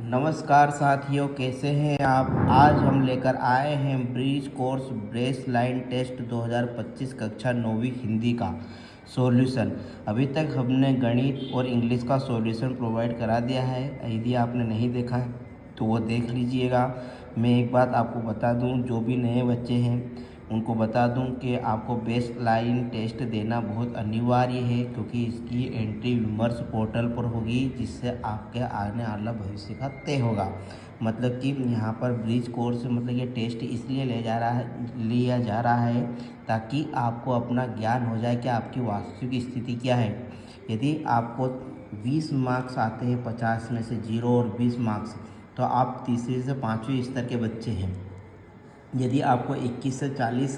नमस्कार साथियों, कैसे हैं आप। आज हम लेकर आए हैं bridge course base line test 2025 कक्षा 9वीं हिंदी का सॉल्यूशन। अभी तक हमने गणित और इंग्लिश का सॉल्यूशन प्रोवाइड करा दिया है। यदि आपने नहीं देखा है तो वो देख लीजिएगा। मैं एक बात आपको बता दूं, जो भी नए बच्चे हैं उनको बता दूं कि आपको बेस लाइन टेस्ट देना बहुत अनिवार्य है, क्योंकि इसकी एंट्री विमर्श पोर्टल पर होगी, जिससे आपके आने वाला भविष्य का तय होगा। मतलब कि यहाँ पर ब्रिज कोर्स मतलब ये टेस्ट इसलिए लिया जा रहा है ताकि आपको अपना ज्ञान हो जाए कि आपकी वास्तविक स्थिति क्या है। यदि आपको 20 मार्क्स आते हैं 50 में से 0 और 20 मार्क्स, तो आप तीसरे से 5वीं स्तर के बच्चे हैं। यदि आपको 21 से 40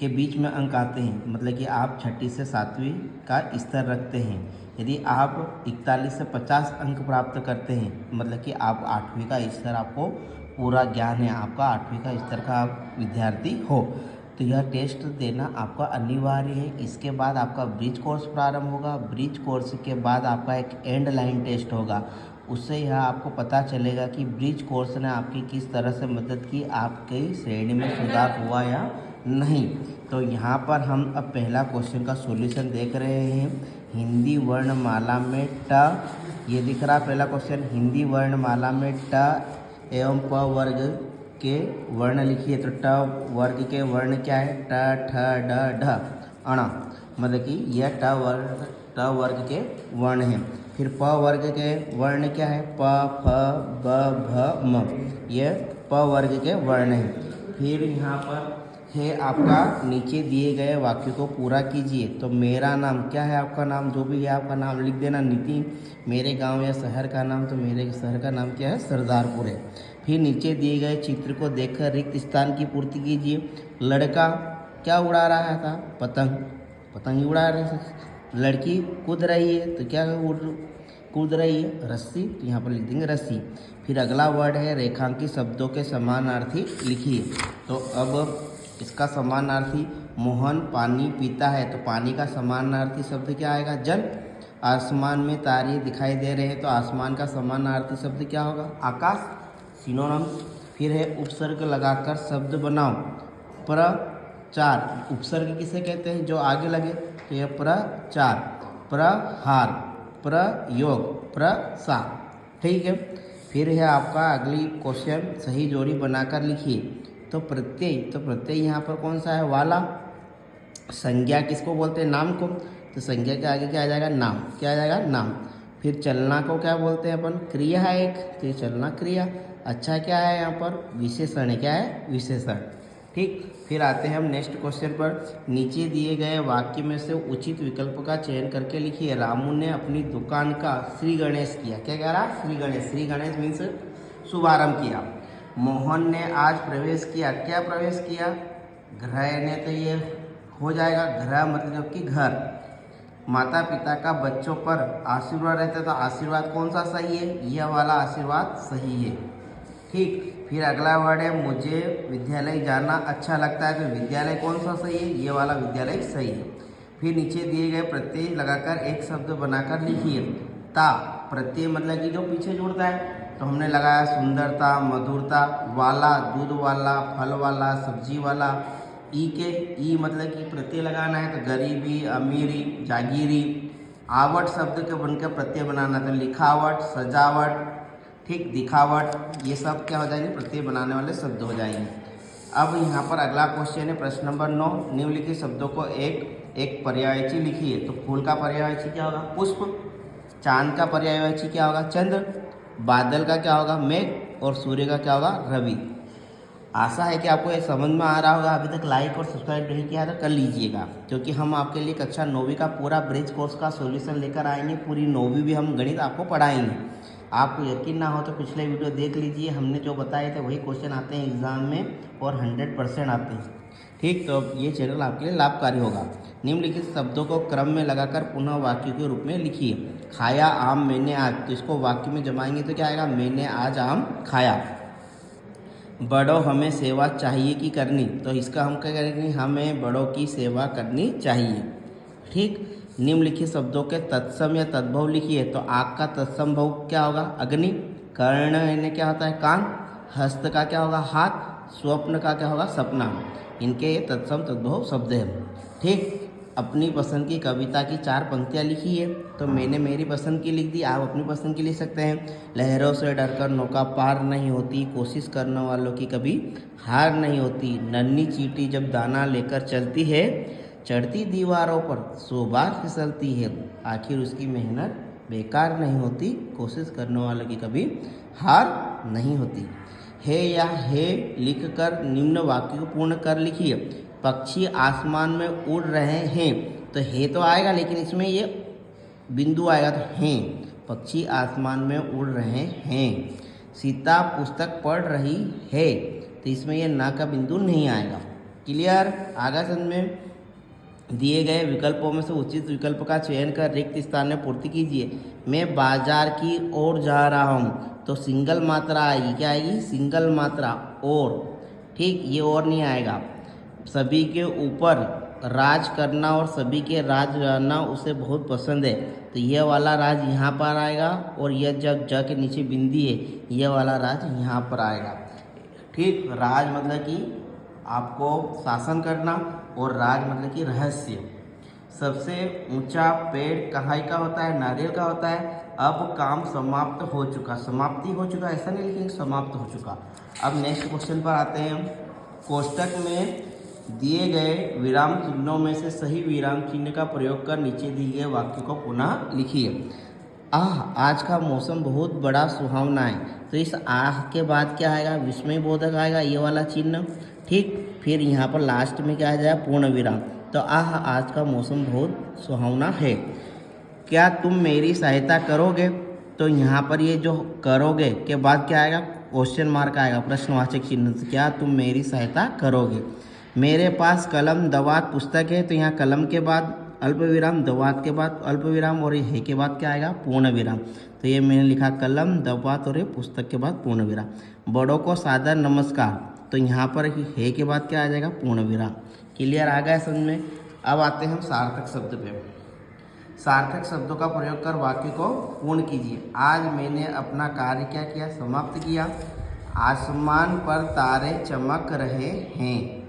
के बीच में अंक आते हैं, मतलब कि आप 6ठी से 7वीं का स्तर रखते हैं। यदि आप 41 से 50 अंक प्राप्त करते हैं, मतलब कि आप 8वीं का स्तर, आपको पूरा ज्ञान है, आपका 8वीं का स्तर का आप विद्यार्थी हो, तो यह टेस्ट देना आपका अनिवार्य है। इसके बाद आपका ब्रिज कोर्स प्रारंभ होगा। ब्रिज कोर्स के बाद आपका एक एंड लाइन टेस्ट होगा। उससे यह आपको पता चलेगा कि ब्रिज कोर्स ने आपकी किस तरह से मदद की, आपकी श्रेणी में सुधार हुआ या नहीं। तो यहाँ पर हम अब पहला क्वेश्चन का सॉल्यूशन देख रहे हैं। हिंदी वर्णमाला में ट, ये दिख रहा पहला क्वेश्चन। हिंदी वर्णमाला में ट एवं प वर्ग के वर्ण लिखिए। तो ट वर्ग के वर्ण क्या है? ट, ठ, ड, ढ, अण। मतलब कि यह ट वर्ग के वर्ण हैं। फिर प वर्ग के वर्ण क्या है? प, फ, ब, भ, म। ये प वर्ग के वर्ण हैं। फिर यहाँ पर है आपका, नीचे दिए गए वाक्य को पूरा कीजिए। तो मेरा नाम क्या है? आपका नाम जो भी है आपका नाम लिख देना। नितिन। मेरे गांव या शहर का नाम, तो मेरे शहर का नाम क्या है? सरदारपुर है। फिर नीचे दिए गए चित्र को देखकर रिक्त स्थान की पूर्ति कीजिए। लड़का क्या उड़ा रहा था? पतंग। पतंग ही उड़ा रहे थे। लड़की कूद रही है, तो क्या कूद रही है? रस्सी। तो यहाँ पर लिख देंगे रस्सी। फिर अगला वर्ड है रेखांकित शब्दों के समानार्थी लिखिए। तो अब इसका समानार्थी, मोहन पानी पीता है, तो पानी का समानार्थी शब्द क्या आएगा? जल। आसमान में तारे दिखाई दे रहे हैं, तो आसमान का समानार्थी शब्द क्या होगा? आकाश। सिनोनिम्स। फिर है उपसर्ग लगाकर शब्द बनाओ। प्रचार। उपसर्ग किसे कहते हैं? जो आगे लगे, तो यह प्रचार। प्रहार, प्रयोग, प्रसार। ठीक है। फिर है आपका अगली क्वेश्चन, सही जोड़ी बनाकर लिखिए। तो प्रत्यय यहाँ पर कौन सा है? वाला। संज्ञा किसको बोलते हैं? नाम को। तो संज्ञा के आगे क्या आ जाएगा? नाम। क्या आ जाएगा? नाम। फिर चलना को क्या बोलते हैं अपन? क्रिया है एक, तो ये चलना क्रिया। अच्छा क्या है यहाँ पर? विशेषण है। क्या है? विशेषण। ठीक। फिर आते हैं हम नेक्स्ट क्वेश्चन पर। नीचे दिए गए वाक्य में से उचित विकल्प का चयन करके लिखिए। रामू ने अपनी दुकान का श्री गणेश किया। क्या कह रहा? श्री गणेश। श्री गणेश मीन्स शुभारंभ किया। मोहन ने आज प्रवेश किया। क्या प्रवेश किया? गृह ने, तो ये हो जाएगा गृह मतलब कि घर। माता पिता का बच्चों पर आशीर्वाद रहता है, तो आशीर्वाद कौन सा सही है? यह वाला आशीर्वाद सही है। ठीक। फिर अगला वर्ड है मुझे विद्यालय जाना अच्छा लगता है, तो विद्यालय कौन सा सही है? ये वाला विद्यालय सही है। फिर नीचे दिए गए प्रत्यय लगाकर एक शब्द बनाकर लिखिए। ता प्रत्यय मतलब कि जो पीछे जुड़ता है, तो हमने लगाया सुंदरता, मधुरता। वाला दूध वाला, फल वाला, सब्जी वाला। ई मतलब कि प्रत्यय लगाना है, तो गरीबी, अमीरी, जागीरी। आवट शब्द के बनकर प्रत्यय बनाना, तो लिखावट, सजावट, ठीक, दिखावट। ये सब क्या हो जाएंगे? प्रत्यय बनाने वाले शब्द हो जाएंगे। अब यहाँ पर अगला क्वेश्चन है प्रश्न नंबर 9। निम्नलिखित शब्दों को एक एक पर्यायवाची लिखिए। तो फूल का पर्यायवाची क्या होगा? पुष्प। चांद का पर्यायवाची क्या होगा? चंद्र। बादल का क्या होगा? मेघ। और सूर्य का क्या होगा? रवि। आशा है कि आपको ये समझ में आ रहा होगा। अभी तक लाइक और सब्सक्राइब नहीं किया तो कर लीजिएगा, क्योंकि हम आपके लिए कक्षा 9वीं का पूरा ब्रिज कोर्स का सॉल्यूशन लेकर आएंगे। पूरी 9वीं भी हम गणित आपको पढ़ाएंगे। आपको यकीन ना हो तो पिछले वीडियो देख लीजिए। हमने जो बताए थे वही क्वेश्चन आते हैं एग्जाम में, और 100% आते हैं। ठीक। तो ये चैनल आपके लिए लाभकारी होगा। निम्नलिखित शब्दों को क्रम में लगाकर पुनः वाक्य के रूप में लिखिए। खाया आम मैंने आज, तो इसको वाक्य में जमाएंगे तो क्या आएगा? मैंने आज आम खाया। बड़ों हमें सेवा चाहिए कि करनी, तो इसका हम क्या करेंगे? हमें बड़ों की सेवा करनी चाहिए। ठीक। निम्नलिखित शब्दों के तत्सम या तद्भव लिखिए। तो आग का तत्सम भव क्या होगा? अग्नि। कर्ण यानी क्या होता है कान, हस्त का क्या होगा हाथ, स्वप्न का क्या होगा सपना। इनके ये तत्सम तद्भव शब्द हैं। ठीक, अपनी पसंद की कविता की 4 पंक्तियाँ लिखी है। तो मैंने मेरी पसंद की लिख दी, आप अपनी पसंद की लिख सकते हैं। लहरों से डरकर नौका पार नहीं होती, कोशिश करने वालों की कभी हार नहीं होती। नन्ही चींटी जब दाना लेकर चलती है, चढ़ती दीवारों पर 100 बार फिसलती है, आखिर उसकी मेहनत बेकार नहीं होती, कोशिश करने वालों की कभी हार नहीं होती। है या है लिखकर निम्न वाक्य को पूर्ण कर लिखिए। पक्षी आसमान में उड़ रहे हैं, तो है तो आएगा लेकिन इसमें ये बिंदु आएगा तो हैं। पक्षी आसमान में उड़ रहे हैं। सीता पुस्तक पढ़ रही है, तो इसमें ये ना का बिंदु नहीं आएगा। क्लियर? आगे समझ में दिए गए विकल्पों में से उचित विकल्प का चयन कर रिक्त स्थान में पूर्ति कीजिए। मैं बाजार की ओर जा रहा हूँ, तो सिंगल मात्रा आएगी। क्या आएगी? सिंगल मात्रा और। ठीक, ये और नहीं आएगा। सभी के ऊपर राज करना और सभी के राज रहना उसे बहुत पसंद है, तो यह वाला राज यहाँ पर आएगा, और यह जब ज के नीचे बिंदी है, यह वाला राज यहाँ पर आएगा। ठीक, राज मतलब कि आपको शासन करना, और राज मतलब कि रहस्य। सबसे ऊंचा पेड़ कहाँ का होता है? नारियल का होता है। अब काम समाप्त हो चुका, समाप्ति हो चुका ऐसा नहीं लिखेंगे, समाप्त हो चुका। अब नेक्स्ट क्वेश्चन पर आते हैं। कोष्टक में दिए गए विराम चिन्हों में से सही विराम चिन्ह का प्रयोग कर नीचे दिए गए वाक्य को पुनः लिखिए। आज का मौसम बहुत बड़ा सुहावना है, तो इस आह के बाद क्या आएगा? विस्मय बोधक आएगा, ये वाला चिन्ह। ठीक, फिर यहाँ पर लास्ट में क्या आ जाएगा? पूर्ण विराम। तो आज का मौसम बहुत सुहावना है। क्या तुम मेरी सहायता करोगे? तो यहाँ पर ये जो करोगे के बाद क्या आएगा? क्वेश्चन मार्क आएगा, प्रश्नवाचक चिन्ह से। क्या तुम मेरी सहायता करोगे? मेरे पास कलम दवात पुस्तक है, तो यहाँ कलम के बाद अल्प विराम, दवात के बाद अल्प विराम, और ये है के बाद क्या आएगा? पूर्ण विराम। तो ये मैंने लिखा कलम दवात और ये पुस्तक के बाद पूर्ण विराम। बड़ों को सादर नमस्कार, तो यहाँ पर है के बाद क्या आ जाएगा? पूर्ण विराम। क्लियर आ गया समझ में? अब आते हैं हम सार्थक शब्द पे। सार्थक शब्दों का प्रयोग कर वाक्य को पूर्ण कीजिए। आज मैंने अपना कार्य क्या किया? समाप्त किया। आसमान पर तारे चमक रहे हैं।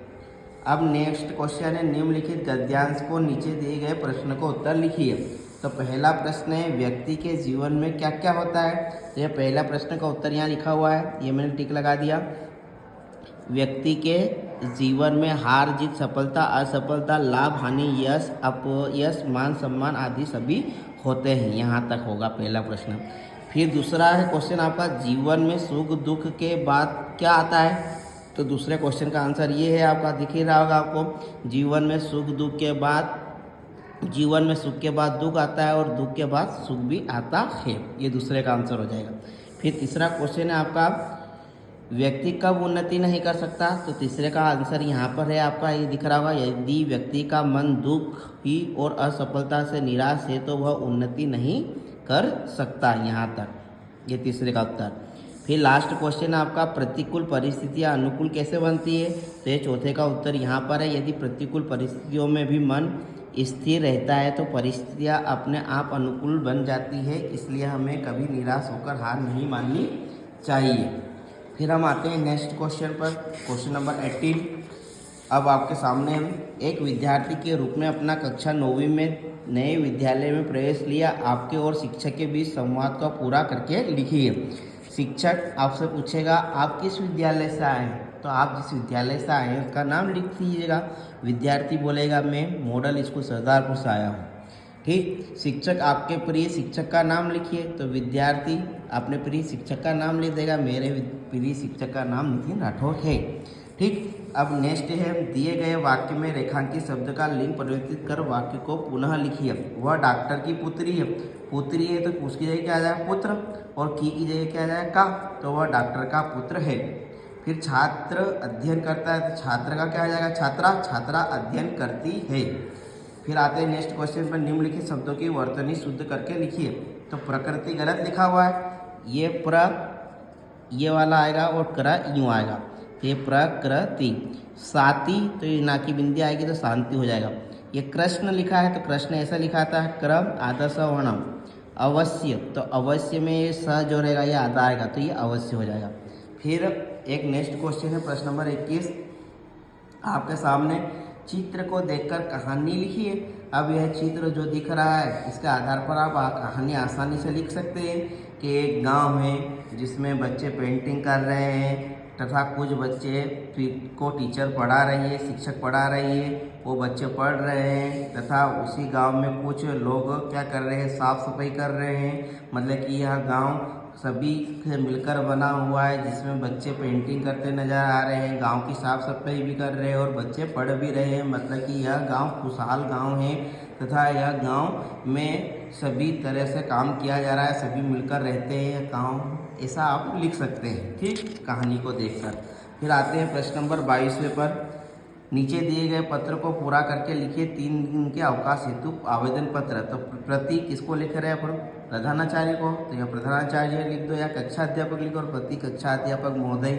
अब नेक्स्ट क्वेश्चन है, निम्नलिखित गद्यांश को नीचे दिए गए प्रश्न को उत्तर लिखिए। तो पहला प्रश्न है, व्यक्ति के जीवन में क्या क्या होता है? तो यह पहला प्रश्न का उत्तर यहाँ लिखा हुआ है, ये मैंने टिक लगा दिया। व्यक्ति के जीवन में हार जीत, सफलता असफलता, लाभ हानि, यश अपयश, मान सम्मान आदि सभी होते हैं। यहाँ तक होगा पहला प्रश्न। फिर दूसरा है क्वेश्चन आपका, जीवन में सुख दुख के बाद क्या आता है? तो दूसरे क्वेश्चन का आंसर ये है, आपका दिख ही रहा होगा आपको। जीवन में सुख दुख के बाद, जीवन में सुख के बाद दुख आता है, और दुख के बाद सुख भी आता है। ये दूसरे का आंसर हो जाएगा। फिर तीसरा क्वेश्चन है आपका, व्यक्ति कब उन्नति नहीं कर सकता? तो तीसरे का आंसर यहाँ पर है आपका, ये दिख रहा होगा। यदि व्यक्ति का मन दुख ही और असफलता से निराश है, तो वह उन्नति नहीं कर सकता। यहाँ तक ये तीसरे का उत्तर। फिर लास्ट क्वेश्चन आपका, प्रतिकूल परिस्थितियाँ अनुकूल कैसे बनती है? तो ये चौथे का उत्तर यहाँ पर है। यदि प्रतिकूल परिस्थितियों में भी मन स्थिर रहता है, तो परिस्थितियाँ अपने आप अनुकूल बन जाती है। इसलिए हमें कभी निराश होकर हार नहीं माननी चाहिए। फिर हम आते हैं नेक्स्ट क्वेश्चन पर, क्वेश्चन नंबर 18। अब आपके सामने हम एक विद्यार्थी के रूप में अपना कक्षा 9वीं में नए विद्यालय में प्रवेश लिया। आपके और शिक्षक के बीच संवाद को पूरा करके लिखिए। शिक्षक आपसे पूछेगा आप किस विद्यालय से आए हैं? तो आप जिस विद्यालय से आए हैं उसका नाम लिख दीजिएगा। विद्यार्थी बोलेगा मैं मॉडल स्कूल सरदारपुर से आया हूँ। ठीक, शिक्षक आपके प्रिय शिक्षक का नाम लिखिए। तो विद्यार्थी अपने प्रिय शिक्षक का नाम लिख देगा, मेरे प्रिय शिक्षक का नाम नितिन राठौर है। ठीक, अब नेक्स्ट है, दिए गए वाक्य में रेखांकित शब्द का लिंग परिवर्तित कर वाक्य को पुनः लिखिए। वह डॉक्टर की पुत्री है। पुत्री है तो उसकी जगह क्या आ जाएगा? पुत्र, और की जगह क्या आ जाएगा? का। तो वह डॉक्टर का पुत्र है। फिर छात्र अध्ययन करता है, तो छात्र का क्या आ जाएगा? छात्रा। छात्रा अध्ययन करती है। फिर आते हैं नेक्स्ट क्वेश्चन पर, निम्नलिखित शब्दों की वर्तनी शुद्ध करके लिखिए। तो प्रकृति गलत लिखा हुआ है, ये वाला आएगा, और क्र यूँ आएगा। तो ये प्रकृति। साती, तो ये ना की बिंदी आएगी तो शांति हो जाएगा। ये कृष्ण लिखा है, तो कृष्ण ऐसा लिखा था, क्रम आदर्श वर्णम। अवश्य, तो अवश्य में ये स जो रहेगा ये आधा आएगा, तो ये अवश्य हो जाएगा। फिर एक नेक्स्ट क्वेश्चन है प्रश्न नंबर 21 आपके सामने, चित्र को देखकर कहानी लिखिए। अब यह चित्र जो दिख रहा है इसके आधार पर आप कहानी आसानी से लिख सकते हैं कि एक गांव है जिसमें बच्चे पेंटिंग कर रहे हैं तथा कुछ बच्चे को टीचर पढ़ा रही है, शिक्षक पढ़ा रही है, वो बच्चे पढ़ रहे हैं तथा उसी गांव में कुछ लोग क्या कर रहे हैं, साफ सफाई कर रहे हैं। मतलब कि यह गांव सभी से मिलकर बना हुआ है जिसमें बच्चे पेंटिंग करते नज़र आ रहे हैं, गांव की साफ सफाई भी कर रहे हैं और बच्चे पढ़ भी रहे हैं। मतलब कि यह गांव खुशहाल गांव है तथा यह गांव में सभी तरह से काम किया जा रहा है, सभी मिलकर रहते हैं गांव, ऐसा आप लिख सकते हैं, ठीक, कहानी को देखकर। फिर आते हैं प्रश्न नंबर 22वें पर, नीचे दिए गए पत्र को पूरा करके लिखिए 3 दिन के अवकाश हेतु आवेदन पत्र। तो प्रति किसको लिख रहे हैं अपन, प्रधानाचार्य को, तो यह प्रधानाचार्य लिख दो या कक्षा अध्यापक लिखो और प्रति कक्षा अध्यापक महोदय,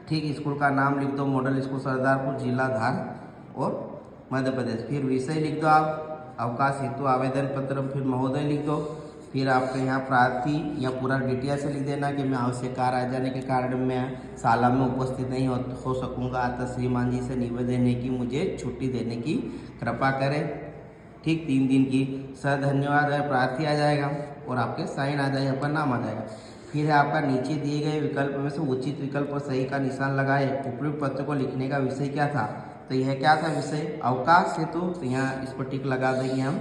ठीक, स्कूल का नाम लिख दो, मॉडल स्कूल सरदारपुर, जिला धार और मध्य प्रदेश। फिर विषय लिख दो आप, अवकाश हेतु आवेदन पत्र, फिर महोदय लिख दो। फिर आपके यहाँ प्रार्थी या पूरा डिटेल से लिख देना कि मैं आवश्यक कार्य आ जाने के कारण मैं शाला में उपस्थित नहीं हो सकूँगा, अतः श्रीमान जी से निवेदन है कि मुझे छुट्टी देने की कृपा करें, ठीक, 3 दिन की। सर धन्यवाद है प्रार्थी आ जाएगा और आपके साइन आ जाएगा, आपका नाम आ जाएगा। फिर है आपका नीचे दिए गए विकल्प में से उचित विकल्प पर सही का निशान लगाए। उपयुक्त पत्र को लिखने का विषय क्या था, तो यह क्या था विषय, अवकाश हेतु, तो यहाँ इस पर टिक लगा देंगे हम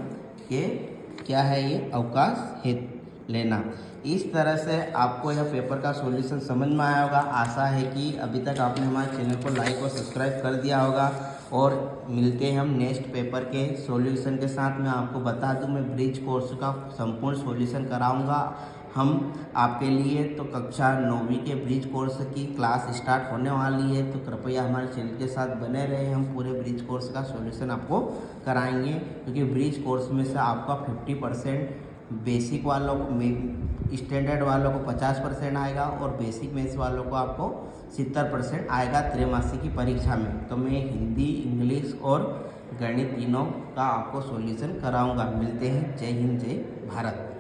कि क्या है ये, अवकाश हेतु लेना। इस तरह से आपको यह पेपर का सॉल्यूशन समझ में आया होगा। आशा है कि अभी तक आपने हमारे चैनल को लाइक और सब्सक्राइब कर दिया होगा और मिलते हैं हम नेक्स्ट पेपर के सॉल्यूशन के साथ। मैं आपको बता दूं मैं ब्रिज कोर्स का संपूर्ण सॉल्यूशन कराऊंगा हम आपके लिए। तो कक्षा 9वीं के ब्रिज कोर्स की क्लास स्टार्ट होने वाली है, तो कृपया हमारे चैनल के साथ बने रहें। हम पूरे ब्रिज कोर्स का सॉल्यूशन आपको कराएंगे क्योंकि ब्रिज कोर्स में से आपका 50% बेसिक वालों को, स्टैंडर्ड वालों को 50% आएगा और बेसिक मैथ्स वालों को आपको 70% आएगा त्रैमासिक की परीक्षा में। तो मैं हिंदी, इंग्लिश और गणित तीनों का आपको सॉल्यूशन कराऊंगा। मिलते हैं, जय हिंद, जय भारत।